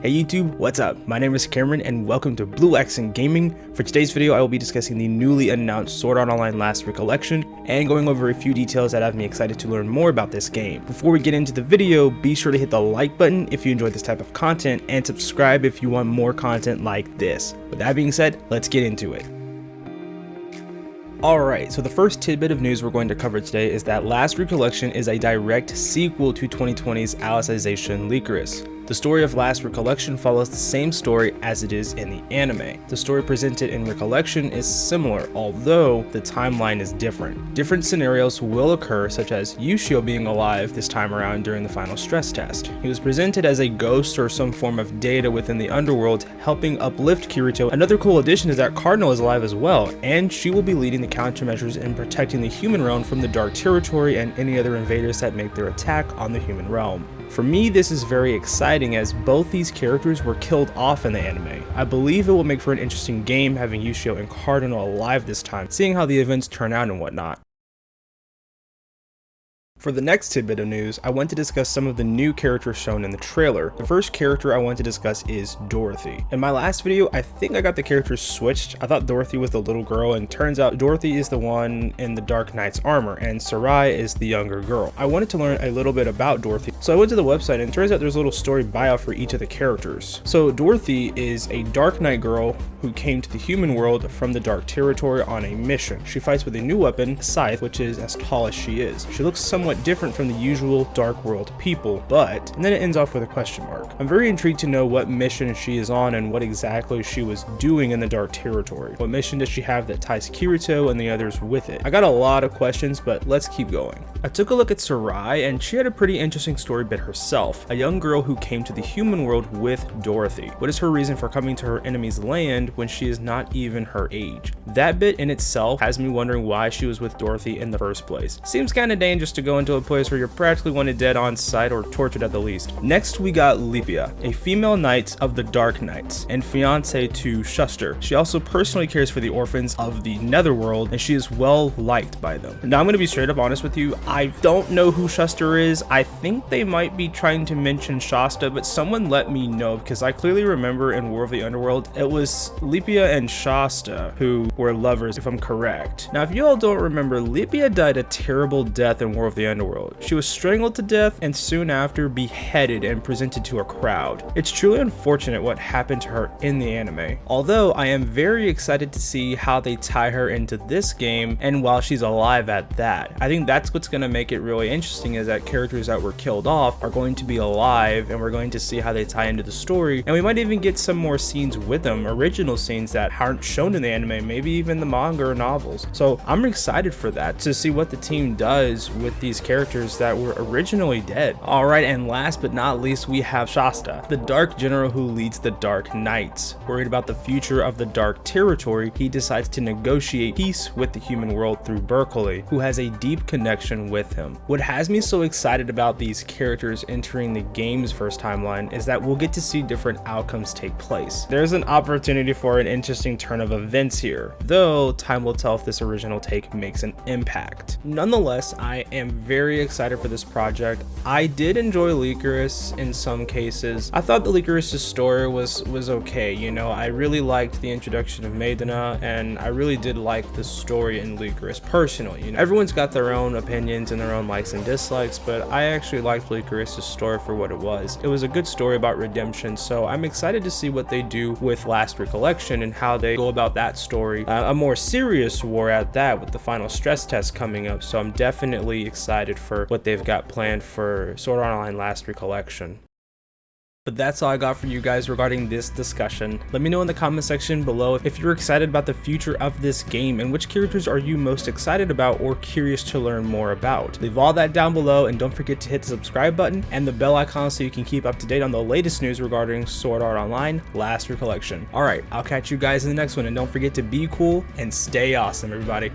Hey YouTube, what's up? My name is Cameron and welcome to Blue Accent Gaming. For today's video, I will be discussing the newly announced Art Online Last Recollection and going over a few details that have me excited to learn more about this game. Before we get into the video, be sure to hit the like button if you enjoyed this type of content and subscribe if you want more content like this. With that being said, let's get into it. Alright, so the first tidbit of news we're going to cover today is that Last Recollection is a direct sequel to 2020's Alicization Lycoris. The story of Last Recollection follows the same story as it is in the anime. The story presented in Recollection is similar, although the timeline is different. Different scenarios will occur, such as Yushio being alive this time around during the final stress test. He was presented as a ghost or some form of data within the underworld, helping uplift Kirito. Another cool addition is that Cardinal is alive as well, and she will be leading the countermeasures in protecting the human realm from the Dark Territory and any other invaders that make their attack on the human realm. For me, this is very exciting as both these characters were killed off in the anime. I believe it will make for an interesting game having Yushio and Cardinal alive this time, seeing how the events turn out and whatnot. For the next tidbit of news, I want to discuss some of the new characters shown in the trailer. The first character I want to discuss is Dorothy. In my last video, I think I got the characters switched. I thought Dorothy was the little girl, and turns out Dorothy is the one in the Dark Knight's armor, and Sarai is the younger girl. I wanted to learn a little bit about Dorothy, so I went to the website, and it turns out there's a little story bio for each of the characters. So Dorothy is a Dark Knight girl who came to the human world from the Dark Territory on a mission. She fights with a new weapon, Scythe, which is as tall as she is. She looks somewhat different from the usual Dark World people, but, and then it ends off with a question mark. I'm very intrigued to know what mission she is on and what exactly she was doing in the Dark Territory. What mission does she have that ties Kirito and the others with it? I got a lot of questions, but let's keep going. I took a look at Sarai, and she had a pretty interesting story bit herself. A young girl who came to the human world with Dorothy. What is her reason for coming to her enemy's land when she is not even her age? That bit in itself has me wondering why she was with Dorothy in the first place. Seems kinda dangerous to go into a place where you're practically wanted dead on sight or tortured at the least. Next we got Lepia, a female knight of the Dark Knights and fiance to Shuster. She also personally cares for the orphans of the Netherworld, and she is well liked by them. Now I'm going to be straight up honest with you, I don't know who Shuster is. I think they might be trying to mention Shasta, but someone let me know because I clearly remember in War of the Underworld it was Lepia and Shasta who were lovers, if I'm correct. Now if you all don't remember, Lepia died a terrible death in War of the Underworld. She was strangled to death and soon after beheaded and presented to a crowd. It's truly unfortunate what happened to her in the anime. Although I am very excited to see how they tie her into this game and while she's alive at that. I think that's what's going to make it really interesting, is that characters that were killed off are going to be alive and we're going to see how they tie into the story, and we might even get some more scenes with them, original scenes that aren't shown in the anime, maybe even the manga or novels. So I'm excited for that, to see what the team does with these characters that were originally dead. Alright, and last but not least, we have Shasta, the Dark General who leads the Dark Knights. Worried about the future of the Dark Territory, he decides to negotiate peace with the human world through Berkeley, who has a deep connection with him. What has me so excited about these characters entering the game's first timeline is that we'll get to see different outcomes take place. There's an opportunity for an interesting turn of events here, though time will tell if this original take makes an impact. Nonetheless, I am very excited for this project. I did enjoy Lycoris in some cases. I thought the Lycoris' story was okay, you know. I really liked the introduction of Maidana, and I really did like the story in Lycoris personally. You know, everyone's got their own opinions and their own likes and dislikes, but I actually liked Lycoris' story for what it was. It was a good story about redemption, so I'm excited to see what they do with Last Recollection and how they go about that story. A more serious war at that, with the final stress test coming up, so I'm definitely excited for what they've got planned for Art Online Last Recollection. But that's all I got for you guys regarding this discussion. Let me know in the comment section below if you're excited about the future of this game and which characters are you most excited about or curious to learn more about. Leave all that down below, and don't forget to hit the subscribe button and the bell icon so you can keep up to date on the latest news regarding Art Online Last Recollection. Alright, I'll catch you guys in the next one, and don't forget to be cool and stay awesome, everybody.